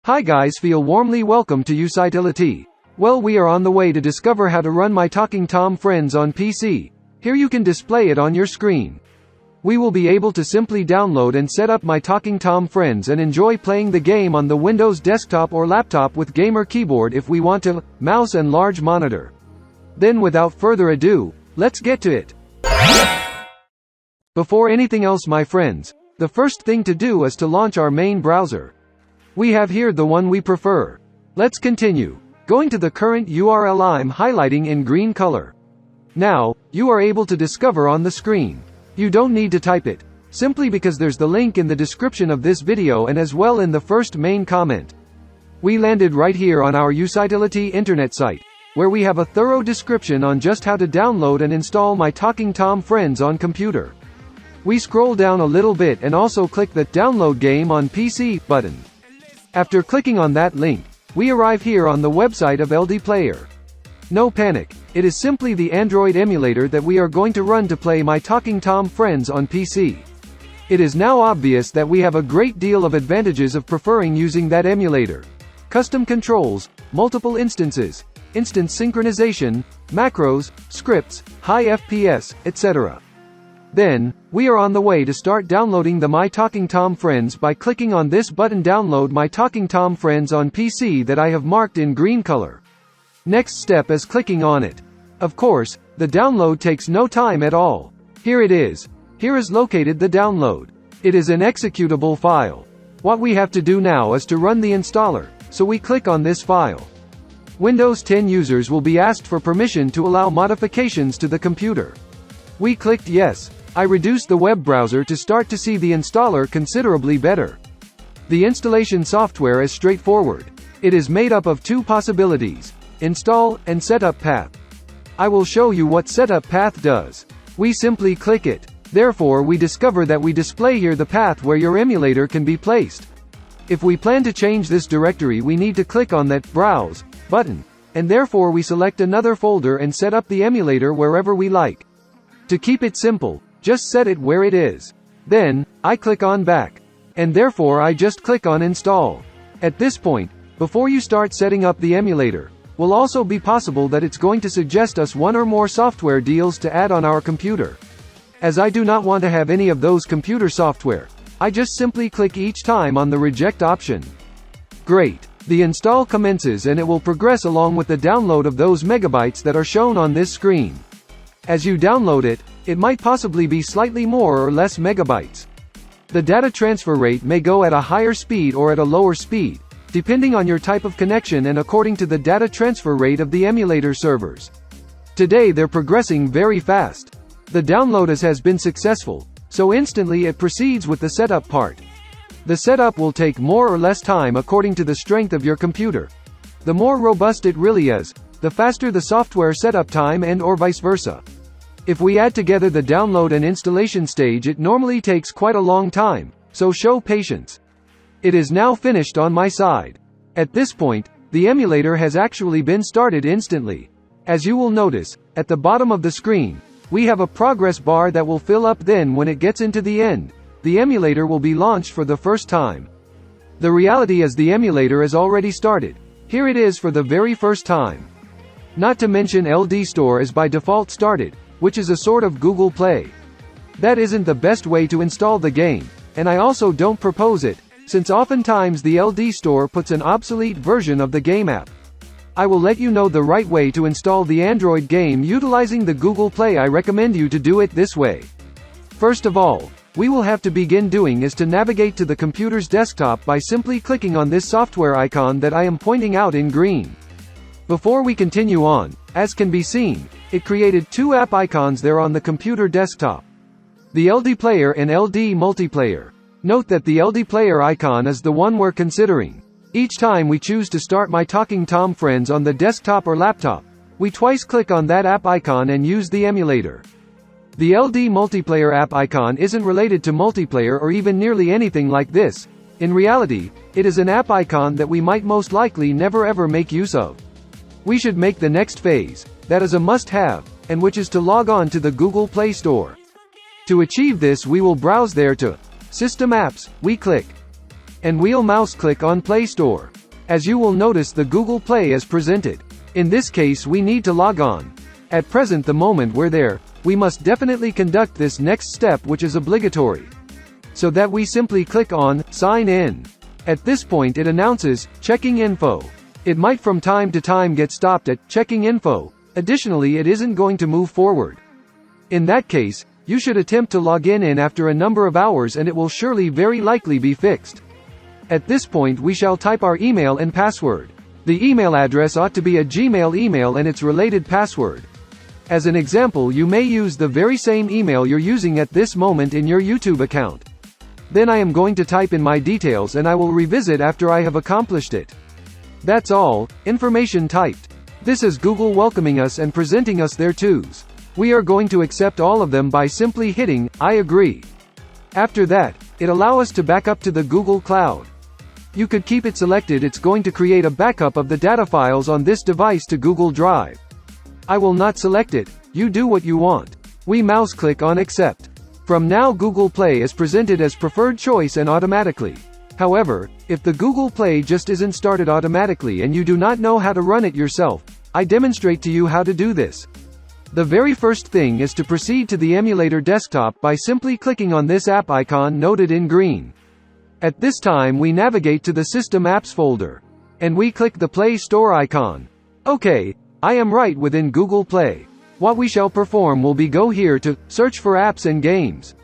Hi guys, feel warmly welcome to Usitility. Well, we are on the way to discover how to run My Talking Tom Friends on PC. Here you can display it on your screen. We will be able to simply download and set up My Talking Tom Friends and enjoy playing the game on the Windows desktop or laptop with gamer keyboard if we want to, mouse and large monitor. Then without further ado, let's get to it. Before anything else, my friends, the first thing to do is to launch our main browser. We have here the one we prefer. Let's continue. Going to the current URL I'm highlighting in green color. Now, you are able to discover on the screen. You don't need to type it, simply because there's the link in the description of this video and as well in the first main comment. We landed right here on our Usitility internet site, where we have a thorough description on just how to download and install My Talking Tom Friends on computer. We scroll down a little bit and also click the Download Game on PC button. After clicking on that link, we arrive here on the website of LDPlayer. No panic, it is simply the Android emulator that we are going to run to play My Talking Tom Friends on PC. It is now obvious that we have a great deal of advantages of preferring using that emulator. Custom controls, multiple instances, instance synchronization, macros, scripts, high FPS, etc. Then, we are on the way to start downloading the My Talking Tom Friends by clicking on this button, Download My Talking Tom Friends on PC, that I have marked in green color. Next step is clicking on it. Of course, the download takes no time at all. Here it is. Here is located the download. It is an executable file. What we have to do now is to run the installer, so we click on this file. Windows 10 users will be asked for permission to allow modifications to the computer. We clicked yes. I reduced the web browser to start to see the installer considerably better. The installation software is straightforward. It is made up of two possibilities: install and setup path. I will show you what setup path does. We simply click it. Therefore, we discover that we display here the path where your emulator can be placed. If we plan to change this directory, we need to click on that Browse button, and therefore we select another folder and set up the emulator wherever we like. To keep it simple, just set it where it is. Then, I click on Back. And therefore I just click on Install. At this point, before you start setting up the emulator, will also be possible that it's going to suggest us one or more software deals to add on our computer. As I do not want to have any of those computer software, I just simply click each time on the Reject option. Great. The install commences and it will progress along with the download of those megabytes that are shown on this screen. As you download it, it might possibly be slightly more or less megabytes. The data transfer rate may go at a higher speed or at a lower speed, depending on your type of connection and according to the data transfer rate of the emulator servers. Today they're progressing very fast. The download has been successful, so instantly it proceeds with the setup part. The setup will take more or less time according to the strength of your computer. The more robust it really is, the faster the software setup time, and or vice versa. If we add together the download and installation stage, it normally takes quite a long time, so show patience. It is now finished on my side. At this point, the emulator has actually been started instantly. As you will notice, at the bottom of the screen, we have a progress bar that will fill up. Then when it gets into the end, the emulator will be launched for the first time. The reality is the emulator is already started. Here it is for the very first time. Not to mention LD Store is by default started, which is a sort of Google Play. That isn't the best way to install the game, and I also don't propose it, since oftentimes the LD Store puts an obsolete version of the game app. I will let you know the right way to install the Android game utilizing the Google Play. I recommend you to do it this way. First of all, we will have to begin doing is to navigate to the computer's desktop by simply clicking on this software icon that I am pointing out in green. Before we continue on, as can be seen, it created two app icons there on the computer desktop: the LDPlayer and LD Multiplayer. Note that the LDPlayer icon is the one we're considering. Each time we choose to start My Talking Tom Friends on the desktop or laptop, we twice click on that app icon and use the emulator. The LD Multiplayer app icon isn't related to multiplayer or even nearly anything like this. In reality, it is an app icon that we might most likely never ever make use of. We should make the next phase, that is a must-have, and which is to log on to the Google Play Store. To achieve this, we will browse there to System Apps, we click, and wheel mouse click on Play Store. As you will notice, the Google Play is presented. In this case we need to log on. At present, the moment we're there, we must definitely conduct this next step, which is obligatory. So that we simply click on Sign In. At this point it announces Checking Info. It might from time to time get stopped at Checking Info. Additionally, it isn't going to move forward. In that case, you should attempt to log in after a number of hours and it will surely very likely be fixed. At this point we shall type our email and password. The email address ought to be a Gmail email and its related password. As an example, you may use the very same email you're using at this moment in your YouTube account. Then I am going to type in my details and I will revisit after I have accomplished it. That's all, information typed. This is Google welcoming us and presenting us their twos. We are going to accept all of them by simply hitting I agree. After that, it allows us to back up to the Google Cloud. You could keep it selected. It's going to create a backup of the data files on this device to Google Drive. I will not select it. You do what you want. We mouse click on accept. From now Google Play is presented as preferred choice and automatically. However, if the Google Play just isn't started automatically and you do not know how to run it yourself, I demonstrate to you how to do this. The very first thing is to proceed to the emulator desktop by simply clicking on this app icon noted in green. At this time we navigate to the System Apps folder. And we click the Play Store icon. Okay, I am right within Google Play. What we shall perform will be go here to search for apps and games.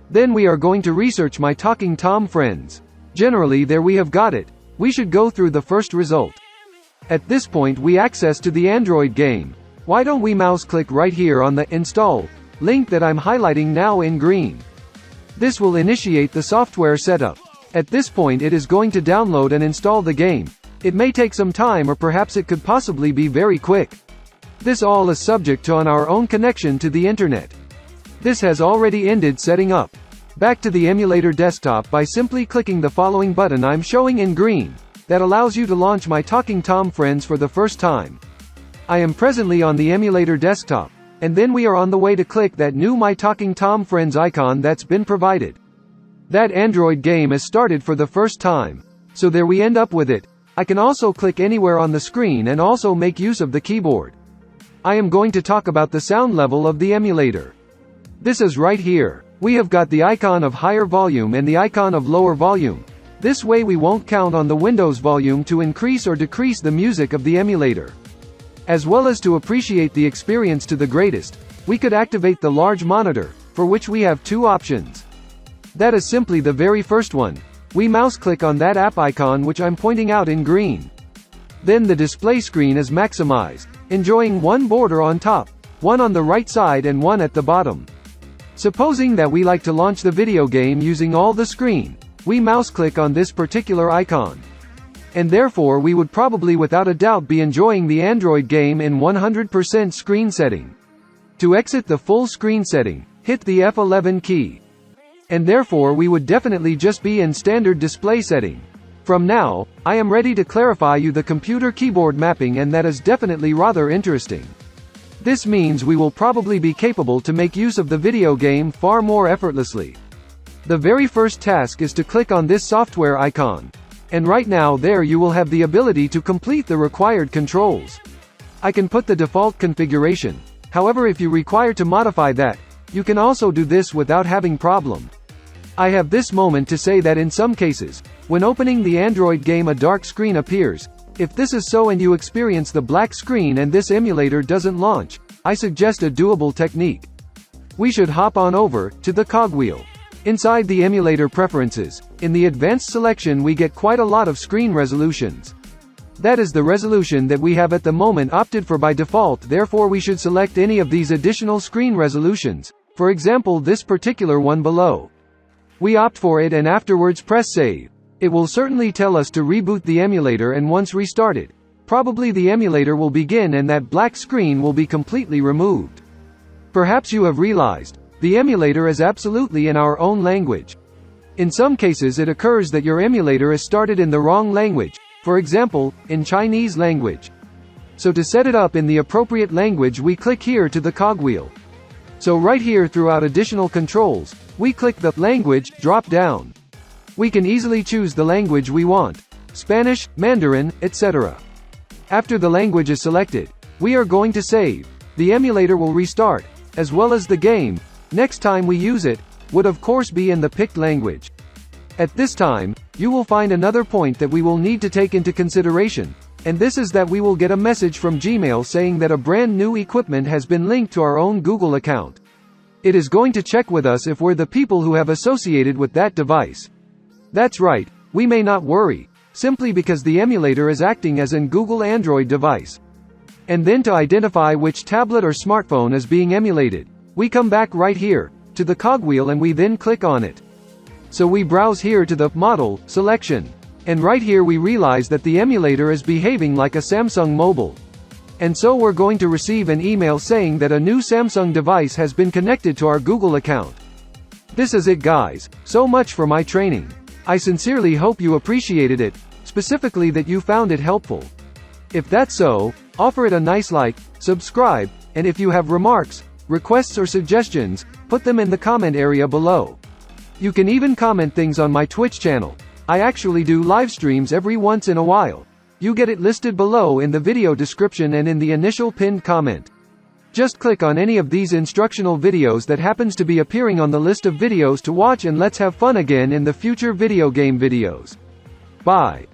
Then we are going to research My Talking Tom Friends. Generally there we have got it. We should go through the first result. At this point we access to the Android game. Why don't we mouse click right here on the Install link that I'm highlighting now in green. This will initiate the software setup. At this point it is going to download and install the game. It may take some time or perhaps it could possibly be very quick. This all is subject to our own connection to the internet. This has already ended setting up. Back to the emulator desktop by simply clicking the following button I'm showing in green. That allows you to launch My Talking Tom Friends for the first time. I am presently on the emulator desktop, and then we are on the way to click that new My Talking Tom Friends icon that's been provided. That Android game is started for the first time. So there we end up with it. I can also click anywhere on the screen and also make use of the keyboard. I am going to talk about the sound level of the emulator. This is right here. We have got the icon of higher volume and the icon of lower volume. This way we won't count on the Windows volume to increase or decrease the music of the emulator. As well as to appreciate the experience to the greatest, we could activate the large monitor, for which we have two options. That is simply the very first one. We mouse click on that app icon which I'm pointing out in green. Then the display screen is maximized, enjoying one border on top, one on the right side and one at the bottom. Supposing that we like to launch the video game using all the screen, we mouse click on this particular icon. And therefore we would probably without a doubt be enjoying the Android game in 100% screen setting. To exit the full screen setting, hit the F11 key. And therefore we would definitely just be in standard display setting. From now, I am ready to clarify you the computer keyboard mapping, and that is definitely rather interesting. This means we will probably be capable to make use of the video game far more effortlessly. The very first task is to click on this software icon. And right now there you will have the ability to complete the required controls. I can put the default configuration. However, if you require to modify that, you can also do this without having problem. I have this moment to say that in some cases, when opening the Android game a dark screen appears. If this is so and you experience the black screen and this emulator doesn't launch, I suggest a doable technique. We should hop on over to the cogwheel. Inside the emulator preferences, in the advanced selection we get quite a lot of screen resolutions. That is the resolution that we have at the moment opted for by default, therefore we should select any of these additional screen resolutions, for example this particular one below. We opt for it and afterwards press save. It will certainly tell us to reboot the emulator, and once restarted, probably the emulator will begin and that black screen will be completely removed. Perhaps you have realized, the emulator is absolutely in our own language. In some cases it occurs that your emulator is started in the wrong language, for example, in Chinese language. So to set it up in the appropriate language we click here to the cogwheel. So right here throughout additional controls, we click the language drop down. We can easily choose the language we want. Spanish, Mandarin, etc. After the language is selected, we are going to save. The emulator will restart, as well as the game. Next time we use it, would of course be in the picked language. At this time, you will find another point that we will need to take into consideration, and this is that we will get a message from Gmail saying that a brand new equipment has been linked to our own Google account. It is going to check with us if we're the people who have associated with that device. That's right, we may not worry, simply because the emulator is acting as an Google Android device. And then to identify which tablet or smartphone is being emulated, we come back right here, to the cogwheel, and we then click on it. So we browse here to the Model selection. And right here we realize that the emulator is behaving like a Samsung mobile. And so we're going to receive an email saying that a new Samsung device has been connected to our Google account. This is it, guys. So much for my training. I sincerely hope you appreciated it, specifically that you found it helpful. If that's so, offer it a nice like, subscribe, and if you have remarks, requests or suggestions, put them in the comment area below. You can even comment things on my Twitch channel. I actually do live streams every once in a while. You get it listed below in the video description and in the initial pinned comment. Just click on any of these instructional videos that happens to be appearing on the list of videos to watch, and let's have fun again in the future video game videos. Bye.